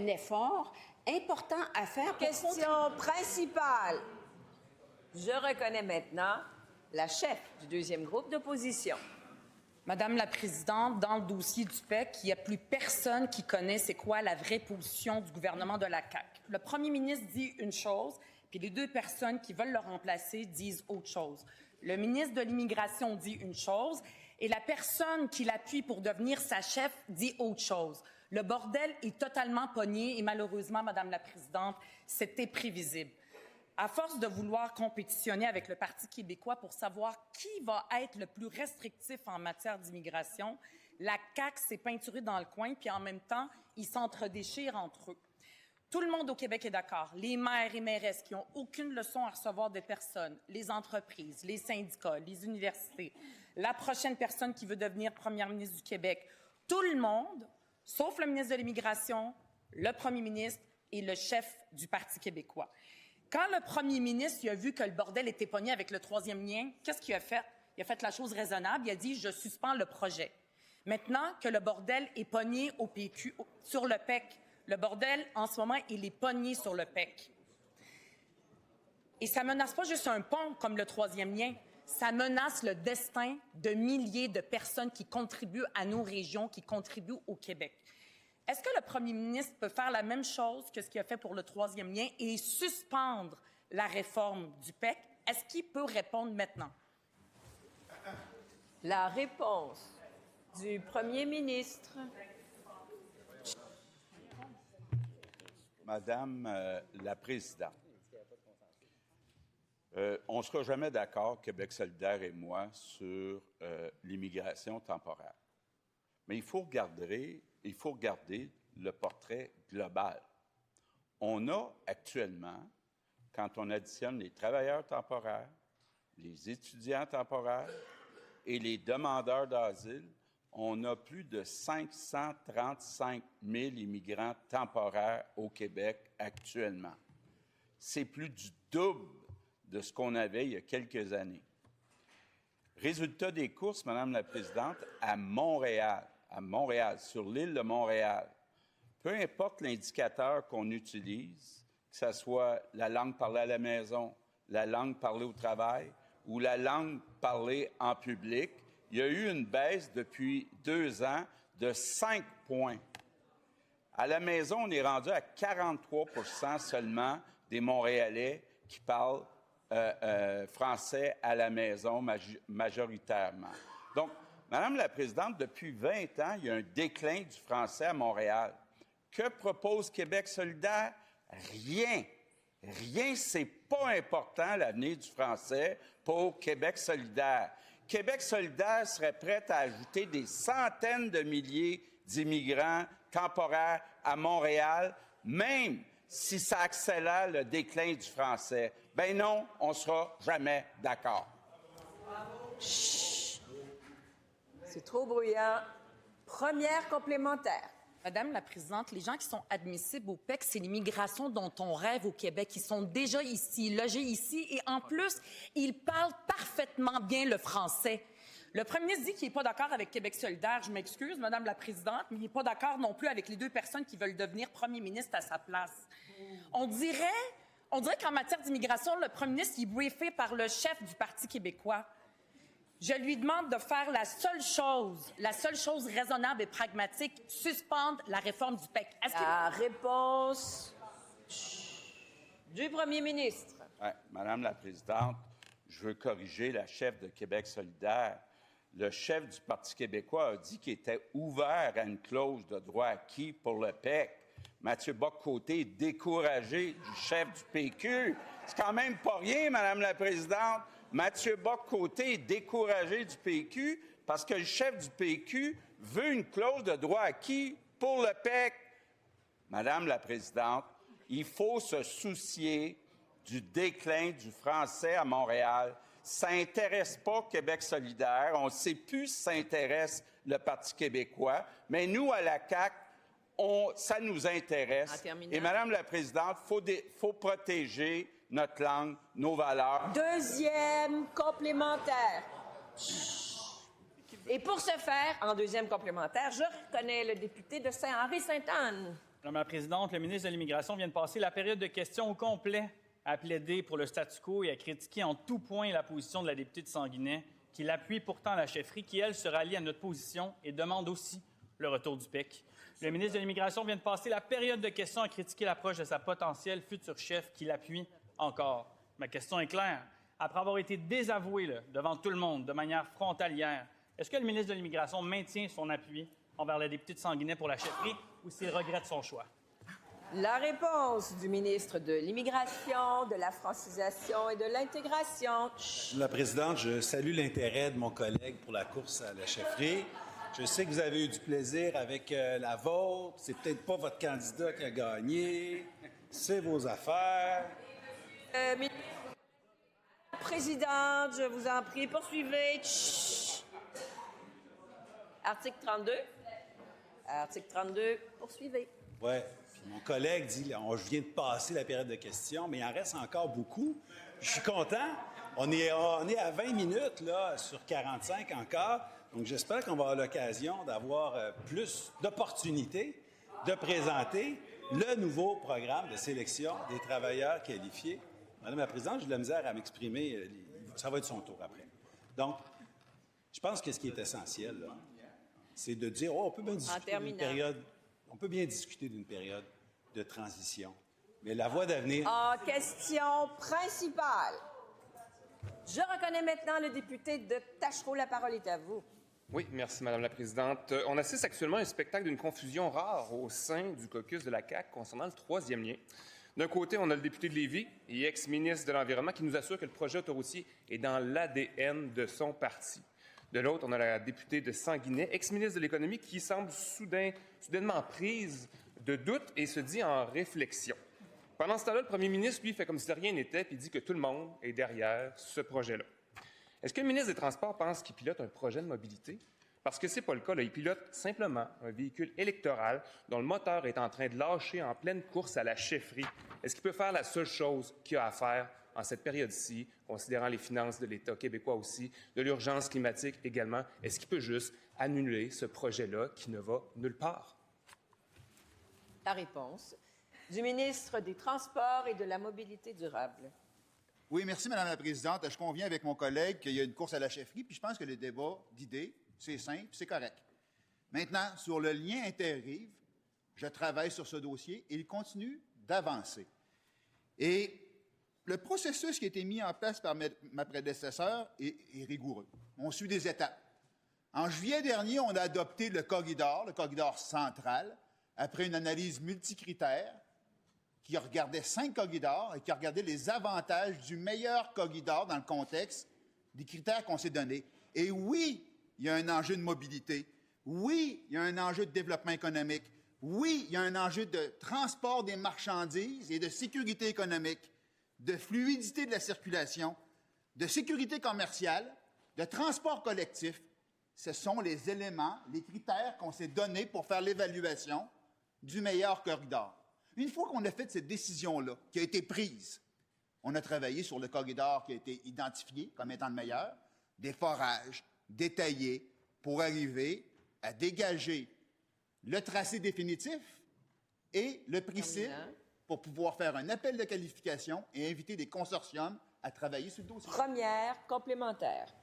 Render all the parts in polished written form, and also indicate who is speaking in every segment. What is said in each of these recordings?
Speaker 1: Un effort important à faire pour...
Speaker 2: Question principale. Je reconnais maintenant la chef du deuxième groupe d'opposition.
Speaker 3: Madame la Présidente, dans le dossier du PEC, il n'y a plus personne qui connaît c'est quoi la vraie position du gouvernement de la CAQ. Le premier ministre dit une chose, puis les deux personnes qui veulent le remplacer disent autre chose. Le ministre de l'Immigration dit une chose et la personne qui l'appuie pour devenir sa chef dit autre chose. Le bordel est totalement pogné et malheureusement, Madame la Présidente, c'était prévisible. À force de vouloir compétitionner avec le Parti québécois pour savoir qui va être le plus restrictif en matière d'immigration, la CAQ s'est peinturée dans le coin, puis en même temps, ils s'entre-déchirent entre eux. Tout le monde au Québec est d'accord. Les maires et mairesses qui n'ont aucune leçon à recevoir des personnes, les entreprises, les syndicats, les universités, la prochaine personne qui veut devenir première ministre du Québec, tout le monde, sauf le ministre de l'Immigration, le premier ministre et le chef du Parti québécois. Quand le premier ministre a vu que le bordel était pogné avec le troisième lien, qu'est-ce qu'il a fait? Il a fait la chose raisonnable. Il a dit « Je suspends le projet ». Maintenant que le bordel est pogné au PQ, sur le PEC, le bordel, en ce moment, il est pogné sur le PEC. Et ça menace pas juste un pont comme le troisième lien. Ça menace le destin de milliers de personnes qui contribuent à nos régions, qui contribuent au Québec. Est-ce que le premier ministre peut faire la même chose que ce qu'il a fait pour le troisième lien et suspendre la réforme du PEC? Est-ce qu'il peut répondre maintenant?
Speaker 2: La réponse du premier ministre.
Speaker 4: Madame la Présidente, on ne sera jamais d'accord, Québec solidaire et moi, sur l'immigration temporaire. Mais il faut regarder le portrait global. On a actuellement, quand on additionne les travailleurs temporaires, les étudiants temporaires et les demandeurs d'asile, on a plus de 535 000 immigrants temporaires au Québec actuellement. C'est plus du double de ce qu'on avait il y a quelques années. Résultat des courses, Madame la Présidente, à Montréal, sur l'île de Montréal, peu importe l'indicateur qu'on utilise, que ce soit la langue parlée à la maison, la langue parlée au travail ou la langue parlée en public, il y a eu une baisse depuis 2 ans de 5 points. À la maison, on est rendu à 43 % seulement des Montréalais qui parlent français à la maison majoritairement. Donc, Madame la Présidente, depuis 20 ans, il y a un déclin du français à Montréal. Que propose Québec solidaire? Rien. Rien, c'est pas important, l'avenir du français pour Québec solidaire. Québec solidaire serait prêt à ajouter des centaines de milliers d'immigrants temporaires à Montréal, même si ça accélère le déclin du français. Ben non, on ne sera jamais d'accord.
Speaker 2: Chut! C'est trop bruyant. Première complémentaire.
Speaker 3: Madame la Présidente, les gens qui sont admissibles au PEC, c'est l'immigration dont on rêve au Québec. Ils sont déjà ici, logés ici, et en plus, ils parlent parfaitement bien le français. Le premier ministre dit qu'il n'est pas d'accord avec Québec solidaire. Je m'excuse, Madame la Présidente, mais il n'est pas d'accord non plus avec les deux personnes qui veulent devenir premier ministre à sa place. On dirait qu'en matière d'immigration, le premier ministre est briefé par le chef du Parti québécois. Je lui demande de faire la seule chose raisonnable et pragmatique, suspendre la réforme du PEC.
Speaker 2: La réponse du premier ministre.
Speaker 4: Ouais, Madame la Présidente, je veux corriger la chef de Québec solidaire. Le chef du Parti québécois a dit qu'il était ouvert à une clause de droit acquis pour le PEC. Mathieu Bock-Côté est découragé du chef du PQ. C'est quand même pas rien, Madame la Présidente. Mathieu Bock-Côté est découragé du PQ parce que le chef du PQ veut une clause de droit acquis pour le PEC. Madame la Présidente, il faut se soucier du déclin du français à Montréal. Ça n'intéresse pas Québec solidaire. On ne sait plus si ça intéresse le Parti québécois. Mais nous, à la CAQ, ça nous intéresse. Et Madame la Présidente, faut protéger notre langue, nos valeurs.
Speaker 2: Deuxième complémentaire. Et pour ce faire, en deuxième complémentaire, je reconnais le député de Saint-Henri-Sainte-Anne.
Speaker 5: Madame la Présidente, le ministre de l'Immigration vient de passer la période de questions au complet à plaider pour le statu quo et à critiquer en tout point la position de la députée de Sanguinet, qui l'appuie pourtant à la chefferie, qui, elle, se rallie à notre position et demande aussi le retour du PEC. Le ministre de l'Immigration vient de passer la période de questions à critiquer l'approche de sa potentielle future chef, qui l'appuie encore. Ma question est claire. Après avoir été désavoué devant tout le monde de manière frontalière, est-ce que le ministre de l'Immigration maintient son appui envers la députée de Sanguinet pour la chefferie ou s'il regrette son choix?
Speaker 2: La réponse du ministre de l'Immigration, de la francisation et de l'intégration.
Speaker 6: Madame la Présidente, je salue l'intérêt de mon collègue pour la course à la chefferie. Je sais que vous avez eu du plaisir avec la vôtre. C'est peut-être pas votre candidat qui a gagné. C'est vos affaires.
Speaker 2: Présidente, je vous en prie, poursuivez. Chut. Article 32. Article 32, poursuivez.
Speaker 6: Oui. Puis mon collègue dit, je viens de passer la période de questions, mais il en reste encore beaucoup. Je suis content. On est à 20 minutes là, sur 45 encore. Donc, j'espère qu'on va avoir l'occasion d'avoir plus d'opportunités de présenter le nouveau programme de sélection des travailleurs qualifiés. Madame la Présidente, j'ai de la misère à m'exprimer. Ça va être son tour après. Donc, je pense que ce qui est essentiel, là, c'est de dire, on peut bien discuter d'une période, on peut bien discuter d'une période de transition, mais la voie d'avenir...
Speaker 2: En question principale. Je reconnais maintenant le député de Tachereau. La parole est à vous.
Speaker 7: Oui, merci, Madame la Présidente. On assiste actuellement à un spectacle d'une confusion rare au sein du caucus de la CAQ concernant le troisième lien. D'un côté, on a le député de Lévis et ex-ministre de l'Environnement qui nous assure que le projet autoroutier est dans l'ADN de son parti. De l'autre, on a la députée de Sanguinet, ex-ministre de l'Économie, qui semble soudainement prise de doute et se dit en réflexion. Pendant ce temps-là, le premier ministre, lui, fait comme si de rien n'était et dit que tout le monde est derrière ce projet-là. Est-ce que le ministre des Transports pense qu'il pilote un projet de mobilité? Parce que c'est pas le cas. Là. Il pilote simplement un véhicule électoral dont le moteur est en train de lâcher en pleine course à la chefferie. Est-ce qu'il peut faire la seule chose qu'il a à faire en cette période-ci, considérant les finances de l'État québécois aussi, de l'urgence climatique également? Est-ce qu'il peut juste annuler ce projet-là qui ne va nulle part?
Speaker 2: La réponse du ministre des Transports et de la Mobilité durable.
Speaker 8: Oui, merci, Madame la Présidente. Je conviens avec mon collègue qu'il y a une course à la chefferie, puis je pense que le débat d'idées, c'est simple, c'est correct. Maintenant, sur le lien interrive, je travaille sur ce dossier et il continue d'avancer. Et le processus qui a été mis en place par ma prédécesseur est rigoureux. On suit des étapes. En juillet dernier, on a adopté le corridor central, après une analyse multicritère qui regardait 5 corridors et qui regardait les avantages du meilleur corridor dans le contexte des critères qu'on s'est donnés. Et oui, il y a un enjeu de mobilité. Oui, il y a un enjeu de développement économique. Oui, il y a un enjeu de transport des marchandises et de sécurité économique, de fluidité de la circulation, de sécurité commerciale, de transport collectif. Ce sont les éléments, les critères qu'on s'est donnés pour faire l'évaluation du meilleur corridor. Une fois qu'on a fait cette décision-là, qui a été prise, on a travaillé sur le corridor qui a été identifié comme étant le meilleur, des forages détaillés pour arriver à dégager le tracé définitif et le prix cible pour pouvoir faire un appel de qualification et inviter des consortiums à travailler sur le dossier.
Speaker 2: Première complémentaire.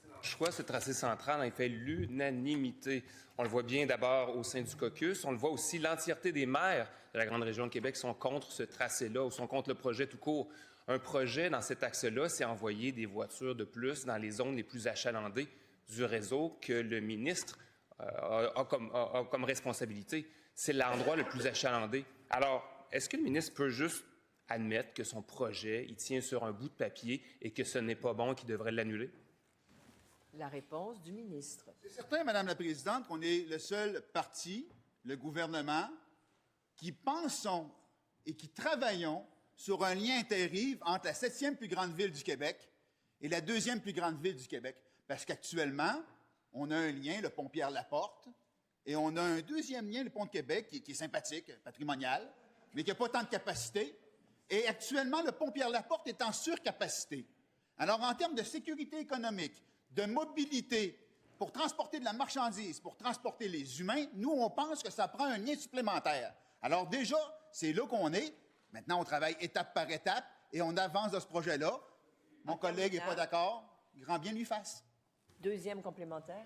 Speaker 7: Le choix, ce tracé central, en fait l'unanimité. On le voit bien d'abord au sein du caucus. On le voit aussi, l'entièreté des maires de la grande région de Québec sont contre ce tracé-là ou sont contre le projet tout court. Un projet dans cet axe-là, c'est envoyer des voitures de plus dans les zones les plus achalandées du réseau que le ministre a comme responsabilité. C'est l'endroit le plus achalandé. Alors, est-ce que le ministre peut juste admettre que son projet, il tient sur un bout de papier et que ce n'est pas bon, qu'il devrait l'annuler?
Speaker 2: La réponse du ministre.
Speaker 8: C'est certain, Madame la Présidente, qu'on est le seul parti, le gouvernement, qui pensons et qui travaillons sur un lien interrive entre la 7e plus grande ville du Québec et la 2e plus grande ville du Québec. Parce qu'actuellement, on a un lien, le pont Pierre-Laporte, et on a un deuxième lien, le pont de Québec, qui est sympathique, patrimonial, mais qui n'a pas tant de capacité. Et actuellement, le pont Pierre-Laporte est en surcapacité. Alors, en termes de sécurité économique, de mobilité, pour transporter de la marchandise, pour transporter les humains, nous, on pense que ça prend un lien supplémentaire. Alors déjà, c'est là qu'on est. Maintenant, on travaille étape par étape et on avance dans ce projet-là. Mon collègue n'est pas d'accord. Grand bien lui fasse.
Speaker 2: Deuxième complémentaire.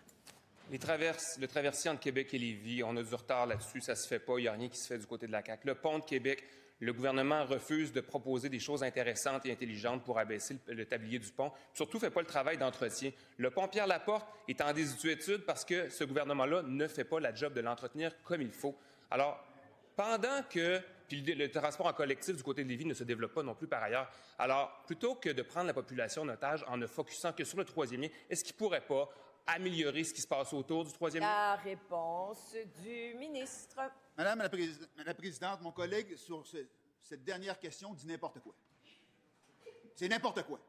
Speaker 7: Le traversier entre Québec et Lévis, on a du retard là-dessus, ça se fait pas, il n'y a rien qui se fait du côté de la CAQ. Le pont de Québec, le gouvernement refuse de proposer des choses intéressantes et intelligentes pour abaisser le tablier du pont. Surtout, ne fait pas le travail d'entretien. Le pont Pierre-Laporte est en désuétude parce que ce gouvernement-là ne fait pas la job de l'entretenir comme il faut. Alors, pendant que puis le transport en collectif du côté de Lévis ne se développe pas non plus par ailleurs. Alors, plutôt que de prendre la population en otage en ne focusant que sur le troisième lien, est-ce qu'il ne pourrait pas améliorer ce qui se passe autour du troisième lien?
Speaker 2: La réponse du ministre.
Speaker 8: Madame la Présidente, mon collègue, sur cette dernière question, dit n'importe quoi. C'est n'importe quoi.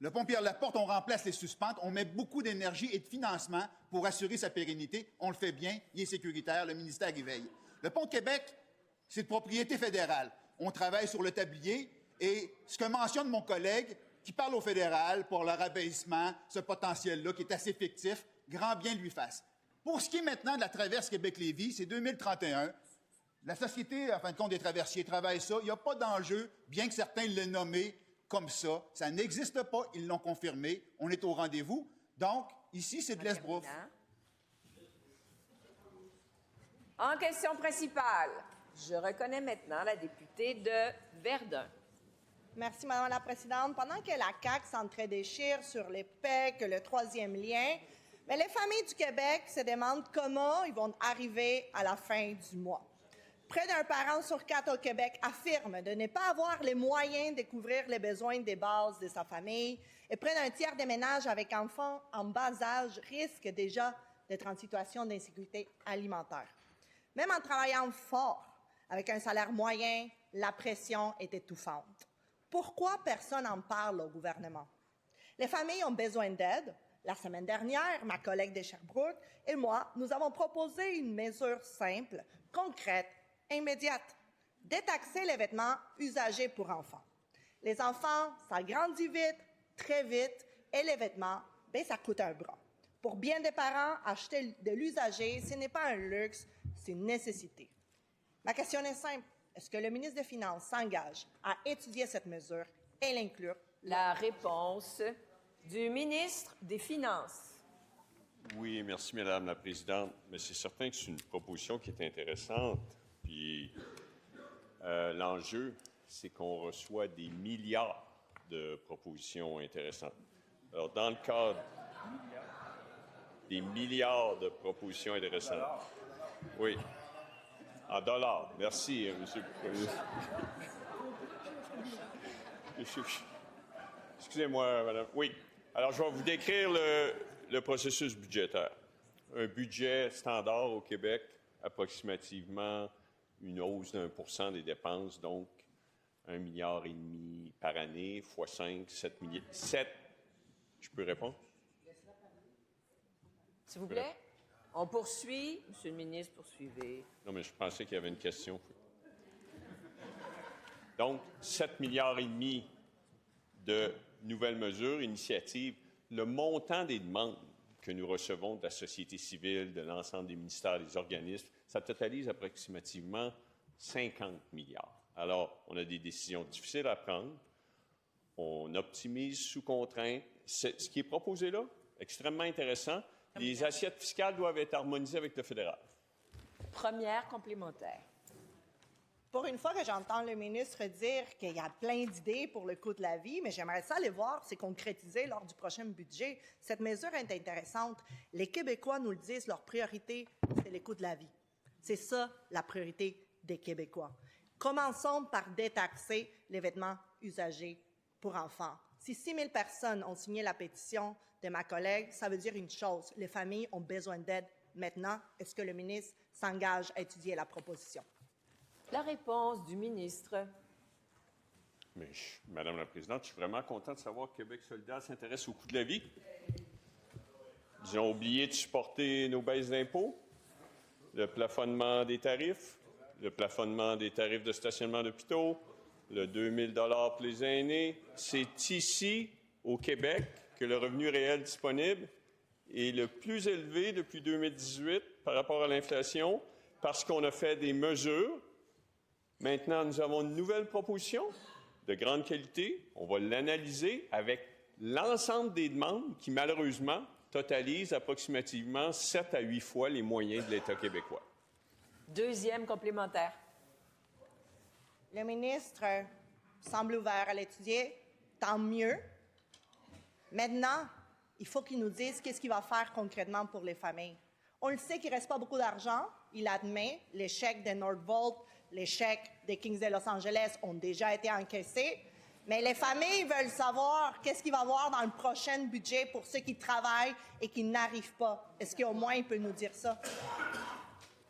Speaker 8: Le pont Pierre-Laporte, on remplace les suspentes, on met beaucoup d'énergie et de financement pour assurer sa pérennité. On le fait bien, il est sécuritaire, le ministère y veille. Le pont de Québec, c'est de propriété fédérale. On travaille sur le tablier et ce que mentionne mon collègue, qui parle au fédéral pour leur abaissement, ce potentiel-là qui est assez fictif, grand bien lui fasse. Pour ce qui est maintenant de la traverse Québec-Lévis, c'est 2031. La Société, en fin de compte, des traversiers travaille ça. Il n'y a pas d'enjeu, bien que certains l'aient nommé comme ça. Ça n'existe pas, ils l'ont confirmé. On est au rendez-vous. Donc, ici, c'est de l'esbrouf.
Speaker 2: En question principale, je reconnais maintenant la députée de Verdun.
Speaker 9: Merci, Madame la Présidente. Pendant que la CAQ s'entre-déchire sur les PEC, le troisième lien, mais les familles du Québec se demandent comment ils vont arriver à la fin du mois. Près d'un parent sur 4 au Québec affirme de ne pas avoir les moyens de couvrir les besoins des bases de sa famille et près d'un tiers des ménages avec enfants en bas âge risquent déjà d'être en situation d'insécurité alimentaire. Même en travaillant fort, avec un salaire moyen, la pression est étouffante. Pourquoi personne n'en parle au gouvernement? Les familles ont besoin d'aide. La semaine dernière, ma collègue de Sherbrooke et moi, nous avons proposé une mesure simple, concrète, immédiate, détaxer les vêtements usagés pour enfants. Les enfants, ça grandit vite, très vite, et les vêtements, ça coûte un bras. Pour bien des parents, acheter de l'usager, ce n'est pas un luxe, c'est une nécessité. Ma question est simple. Est-ce que le ministre des Finances s'engage à étudier cette mesure et l'inclure?
Speaker 2: La réponse du ministre des Finances.
Speaker 10: Oui, merci, Madame la Présidente. Mais c'est certain que c'est une proposition qui est intéressante. Puis l'enjeu, c'est qu'on reçoit des milliards de propositions intéressantes. Alors, dans le cadre des milliards de propositions intéressantes. Oui. En dollars. Merci, Monsieur le Président. Excusez-moi, Madame. Oui. Alors, je vais vous décrire le processus budgétaire. Un budget standard au Québec, approximativement une hausse d'1% des dépenses, donc 1,5 milliard par année, fois 5, 7 milliards. 7. Je peux répondre?
Speaker 2: S'il vous plaît. On poursuit. Monsieur le ministre, poursuivez.
Speaker 10: Non, mais je pensais qu'il y avait une question. Donc, 7 milliards et demi de nouvelles mesures, initiatives. Le montant des demandes que nous recevons de la société civile, de l'ensemble des ministères, des organismes, ça totalise approximativement 50 milliards. Alors, on a des décisions difficiles à prendre. On optimise sous contrainte. Ce qui est proposé là, extrêmement intéressant. Les assiettes fiscales doivent être harmonisées avec le fédéral.
Speaker 2: Première complémentaire.
Speaker 9: Pour une fois que j'entends le ministre dire qu'il y a plein d'idées pour le coût de la vie, mais j'aimerais ça les voir se concrétiser lors du prochain budget. Cette mesure est intéressante. Les Québécois nous le disent, leur priorité, c'est le coût de la vie. C'est ça, la priorité des Québécois. Commençons par détaxer les vêtements usagés pour enfants. Si 6 000 personnes ont signé la pétition de ma collègue, ça veut dire une chose. Les familles ont besoin d'aide maintenant. Est-ce que le ministre s'engage à étudier la proposition?
Speaker 2: La réponse du ministre.
Speaker 10: Mais, Madame la Présidente, je suis vraiment content de savoir que Québec solidaire s'intéresse au coût de la vie. Ils ont oublié de supporter nos baisses d'impôts, le plafonnement des tarifs, le plafonnement des tarifs de stationnement d'hôpitaux, le 2 000 $ pour les aînés. C'est ici, au Québec, que le revenu réel disponible est le plus élevé depuis 2018 par rapport à l'inflation, parce qu'on a fait des mesures Maintenant, nous avons une nouvelle proposition de grande qualité. On va l'analyser avec l'ensemble des demandes qui, malheureusement, totalisent approximativement 7 à 8 fois les moyens de l'État québécois.
Speaker 2: Deuxième complémentaire.
Speaker 9: Le ministre semble ouvert à l'étudier, tant mieux. Maintenant, il faut qu'il nous dise qu'est-ce qu'il va faire concrètement pour les familles. On le sait qu'il ne reste pas beaucoup d'argent. Il admet les chèques de Northvolt, les chèques des Kings de Los Angeles ont déjà été encaissés. Mais les familles veulent savoir qu'est-ce qu'il va y avoir dans le prochain budget pour ceux qui travaillent et qui n'arrivent pas. Est-ce qu'au moins il peut nous dire ça?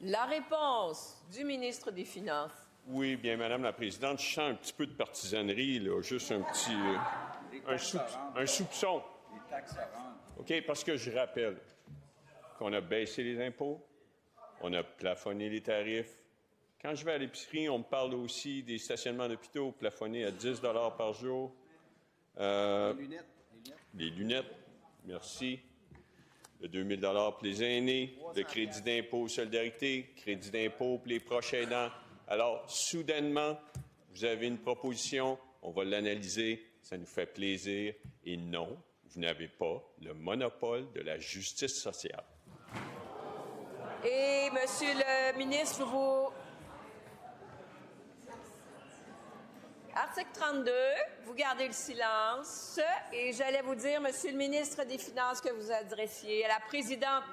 Speaker 2: La réponse du ministre des Finances.
Speaker 10: Oui, bien, Madame la Présidente, je sens un petit peu de partisanerie, là, juste un petit... un soupçon.
Speaker 6: Les taxes à rendre.
Speaker 10: OK, parce que je rappelle qu'on a baissé les impôts, on a plafonné les tarifs. Quand je vais à l'épicerie, on me parle aussi des stationnements d'hôpitaux plafonnés à 10 $ par jour.
Speaker 6: Les lunettes.
Speaker 10: Les lunettes, merci. Le 2 000 $ pour les aînés, le crédit d'impôt solidarité, crédit d'impôt pour les proches aidants. Alors, soudainement, vous avez une proposition, on va l'analyser, ça nous fait plaisir. Et non, vous n'avez pas le monopole de la justice sociale.
Speaker 2: Et, Monsieur le ministre, vous... Article 32, vous gardez le silence. Et j'allais vous dire, Monsieur le ministre des Finances, que vous adressiez à la présidente